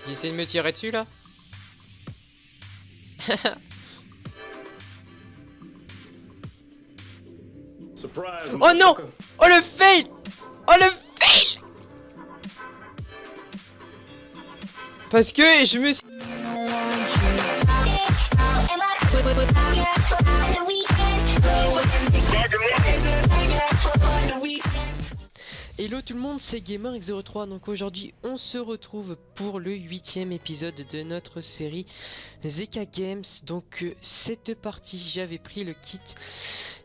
Il essaie de me tirer dessus là. Surprise, Oh non! motherfucker. Oh le fail! Oh le fail! Parce que je me suis... Hello tout le monde, c'est GamerX03, donc aujourd'hui on se retrouve pour le 8ème épisode de notre série ZK Games. Donc cette partie j'avais pris le kit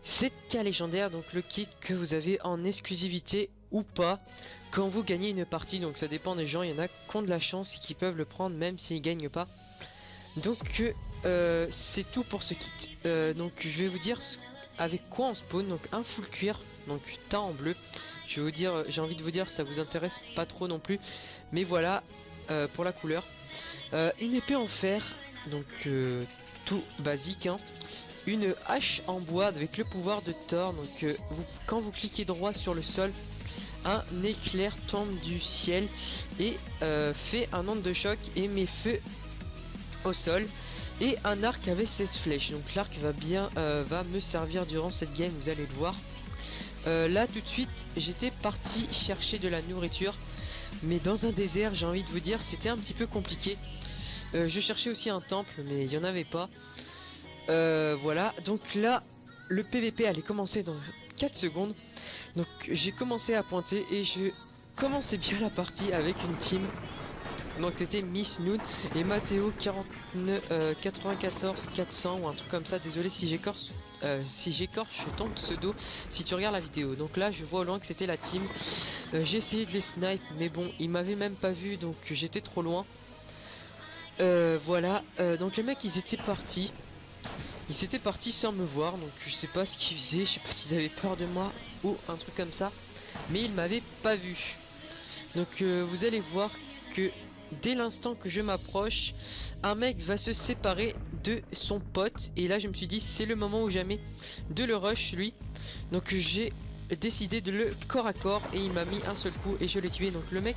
ZK légendaire, donc le kit que vous avez en exclusivité ou pas quand vous gagnez une partie, donc ça dépend des gens, il y en a qui ont de la chance et qui peuvent le prendre même s'ils gagnent pas. Donc c'est tout pour ce kit. Donc je vais vous dire avec quoi on spawn, donc un full cuir, donc teint en bleu. Je vais vous dire, j'ai envie de vous dire, ça vous intéresse pas trop non plus, mais voilà pour la couleur. Une épée en fer, donc tout basique, hein. Une hache en bois avec le pouvoir de Thor, donc quand vous cliquez droit sur le sol, un éclair tombe du ciel et fait un onde de choc et met feu au sol. Et un arc avec 16 flèches, donc l'arc va me servir durant cette game, vous allez le voir. Là tout de suite j'étais parti chercher de la nourriture, mais dans un désert, j'ai envie de vous dire, c'était un petit peu compliqué. Je cherchais aussi un temple, mais il n'y en avait pas. Voilà, donc là le PVP allait commencer dans 4 secondes. Donc j'ai commencé à pointer et je commençais bien la partie avec une team. Donc c'était Miss Noon et Matteo 94 400 ou un truc comme ça. Désolé si j'écorche ton pseudo si tu regardes la vidéo. Donc là je vois au loin que c'était la team. J'ai essayé de les snipe, mais bon ils m'avaient même pas vu, donc j'étais trop loin. Voilà, donc les mecs ils étaient partis. Ils étaient partis sans me voir, donc je sais pas ce qu'ils faisaient, je sais pas s'ils avaient peur de moi ou un truc comme ça, mais ils m'avaient pas vu. Donc vous allez voir que dès l'instant que je m'approche, un mec va se séparer de son pote, et là je me suis dit c'est le moment ou jamais de le rush lui. Donc j'ai décidé de le corps à corps et il m'a mis un seul coup et je l'ai tué. Donc le mec,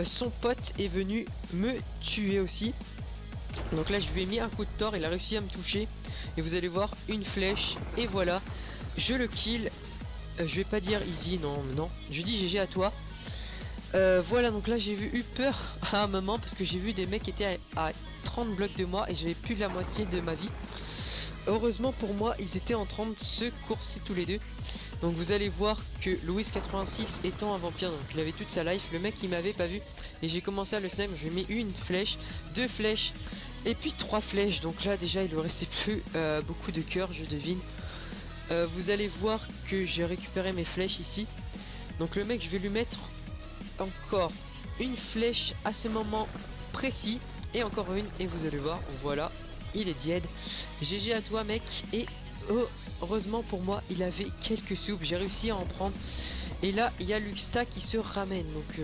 son pote est venu me tuer aussi. Donc là je lui ai mis un coup de tort, il a réussi à me toucher et vous allez voir une flèche et voilà, je le kill. Je vais pas dire easy, non, je dis GG à toi. Voilà, donc là j'ai eu peur à un moment parce que j'ai vu des mecs qui étaient à 30 blocs de moi et j'avais plus de la moitié de ma vie. Heureusement pour moi ils étaient en train de se courser tous les deux. Donc vous allez voir que Louis86 étant un vampire, donc il avait toute sa life, le mec il m'avait pas vu et j'ai commencé à le snipe. Je lui ai mis une flèche, deux flèches et puis trois flèches. Donc là déjà il ne restait plus beaucoup de cœur, je devine. Vous allez voir que j'ai récupéré mes flèches ici. Donc le mec je vais lui mettre encore une flèche à ce moment précis et encore une et vous allez voir, voilà, il est dead. GG à toi mec. Et heureusement pour moi il avait quelques soupes, j'ai réussi à en prendre et là il y a Luxta qui se ramène. Donc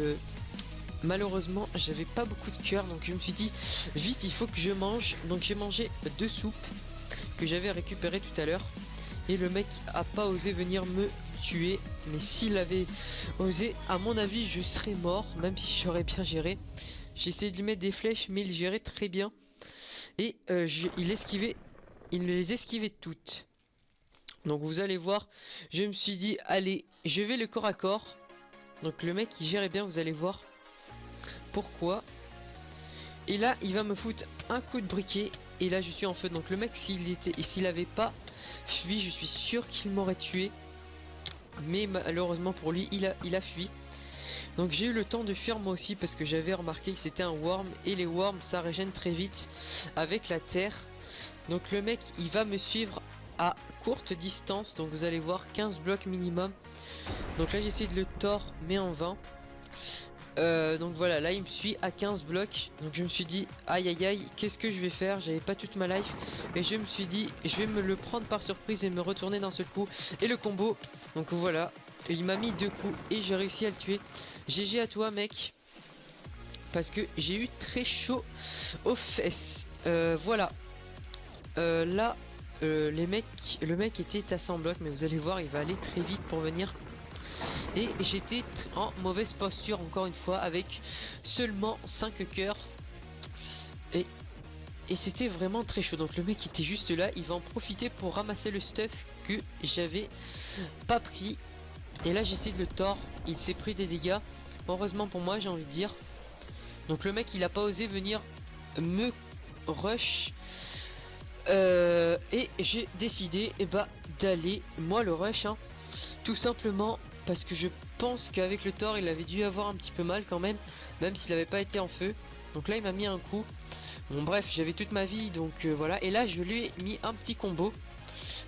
malheureusement j'avais pas beaucoup de cœur, donc je me suis dit vite il faut que je mange. Donc j'ai mangé deux soupes que j'avais récupéré tout à l'heure et le mec a pas osé venir me tuer, mais s'il avait osé à mon avis je serais mort, même si j'aurais bien géré. J'ai essayé de lui mettre des flèches mais il gérait très bien et il les esquivait toutes. Donc vous allez voir, je me suis dit allez je vais le corps à corps. Donc le mec il gérait bien, vous allez voir pourquoi. Et là il va me foutre un coup de briquet et là je suis en feu. Donc le mec s'il avait pas fui, je suis sûr qu'il m'aurait tué, mais malheureusement pour lui il a fui. Donc j'ai eu le temps de fuir moi aussi parce que j'avais remarqué que c'était un worm et les worms ça régène très vite avec la terre. Donc le mec il va me suivre à courte distance, donc vous allez voir 15 blocs minimum. Donc là j'essaie de le tord mais en vain. Donc voilà, là il me suit à 15 blocs. Donc je me suis dit aïe aïe aïe, qu'est-ce que je vais faire, j'avais pas toute ma life et je me suis dit je vais me le prendre par surprise et me retourner d'un seul coup et le combo. Donc voilà, et il m'a mis deux coups et j'ai réussi à le tuer. GG à toi mec, parce que j'ai eu très chaud aux fesses. Voilà, là le mec était à 100 blocs, mais vous allez voir il va aller très vite pour venir. Et j'étais en mauvaise posture encore une fois avec seulement 5 cœurs. Et c'était vraiment très chaud. Donc le mec était juste là, il va en profiter pour ramasser le stuff que j'avais pas pris. Et là j'essaie de le tord, il s'est pris des dégâts. Heureusement pour moi, j'ai envie de dire. Donc le mec il a pas osé venir me rush. Et j'ai décidé d'aller moi le rush, hein. Tout simplement parce que je pense qu'avec le tort il avait dû avoir un petit peu mal quand même s'il n'avait pas été en feu. Donc là il m'a mis un coup. Bon bref, j'avais toute ma vie donc voilà. Et là je lui ai mis un petit combo.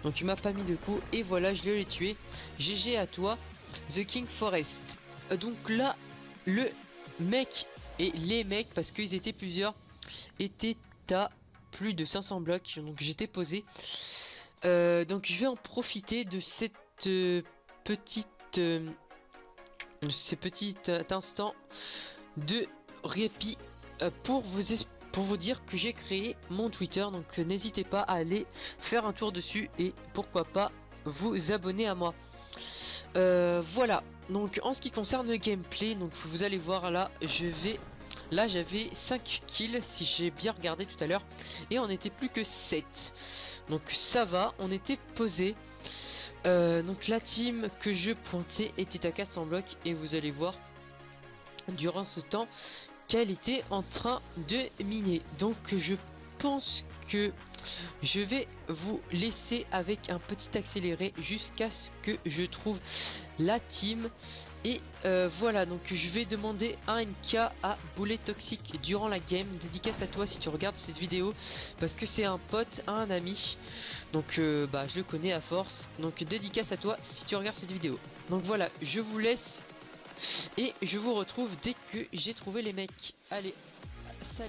Donc il m'a pas mis de coup et voilà, je l'ai tué. GG à toi The King Forest. Donc là le mec et les mecs, parce qu'ils étaient plusieurs, étaient à plus de 500 blocs. Donc j'étais posé. Donc je vais en profiter de cette ces petits instants de répit pour vous dire que j'ai créé mon Twitter. Donc n'hésitez pas à aller faire un tour dessus et pourquoi pas vous abonner à moi. Voilà, donc en ce qui concerne le gameplay, donc vous allez voir là, j'avais 5 kills si j'ai bien regardé tout à l'heure et on était plus que 7. Donc ça va, on était posé. Donc la team que je pointais était à 400 blocs et vous allez voir durant ce temps qu'elle était en train de miner. Donc je pense que je vais vous laisser avec un petit accéléré jusqu'à ce que je trouve la team. Et voilà, donc je vais demander un NK à Boulet Toxique durant la game. Dédicace à toi si tu regardes cette vidéo, parce que c'est un pote, un ami. Donc je le connais à force. Donc dédicace à toi si tu regardes cette vidéo. Donc voilà, je vous laisse et je vous retrouve dès que j'ai trouvé les mecs. Allez, salut.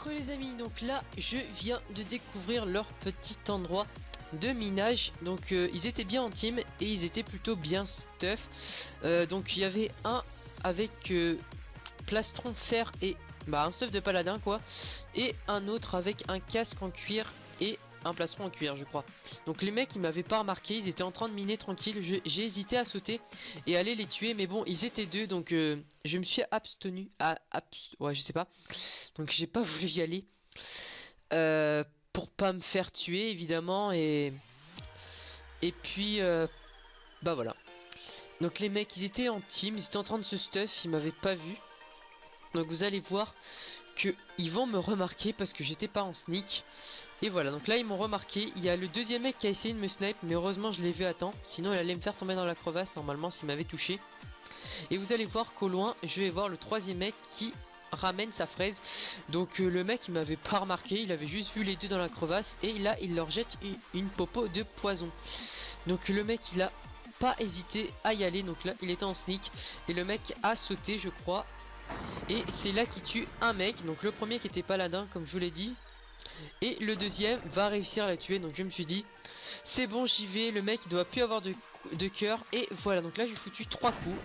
Les amis, donc là je viens de découvrir leur petit endroit de minage. Donc ils étaient bien en team et ils étaient plutôt bien stuff. Donc il y avait un avec plastron fer et un stuff de paladin quoi, et un autre avec un casque en cuir et un plastron en cuir je crois. Donc les mecs ils m'avaient pas remarqué, ils étaient en train de miner tranquille. J'ai hésité à sauter et aller les tuer, mais bon ils étaient deux, donc je me suis abstenu ouais je sais pas, donc j'ai pas voulu y aller pour pas me faire tuer évidemment. Et puis voilà, donc les mecs ils étaient en team, ils étaient en train de se stuff, ils m'avaient pas vu. Donc vous allez voir que ils vont me remarquer parce que j'étais pas en sneak. Et voilà, donc là ils m'ont remarqué. Il y a le deuxième mec qui a essayé de me snipe, mais heureusement je l'ai vu à temps, sinon il allait me faire tomber dans la crevasse normalement s'il m'avait touché. Et vous allez voir qu'au loin je vais voir le troisième mec qui ramène sa fraise. Donc le mec il m'avait pas remarqué, il avait juste vu les deux dans la crevasse et là il leur jette une popo de poison. Donc le mec il a pas hésité à y aller, donc là il était en sneak et le mec a sauté je crois. Et c'est là qu'il tue un mec, donc le premier qui était paladin comme je vous l'ai dit, et le deuxième va réussir à la tuer. Donc je me suis dit c'est bon j'y vais, le mec il doit plus avoir de cœur. Et voilà, donc là j'ai foutu 3 coups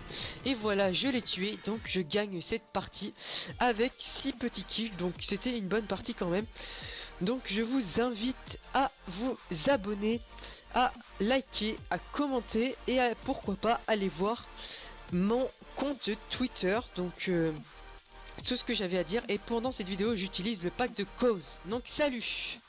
et voilà je l'ai tué. Donc je gagne cette partie avec 6 petits kills, donc c'était une bonne partie quand même. Donc je vous invite à vous abonner, à liker, à commenter et à pourquoi pas aller voir mon compte Twitter. Donc tout ce que j'avais à dire. Et pendant cette vidéo j'utilise le pack de cause. Donc salut.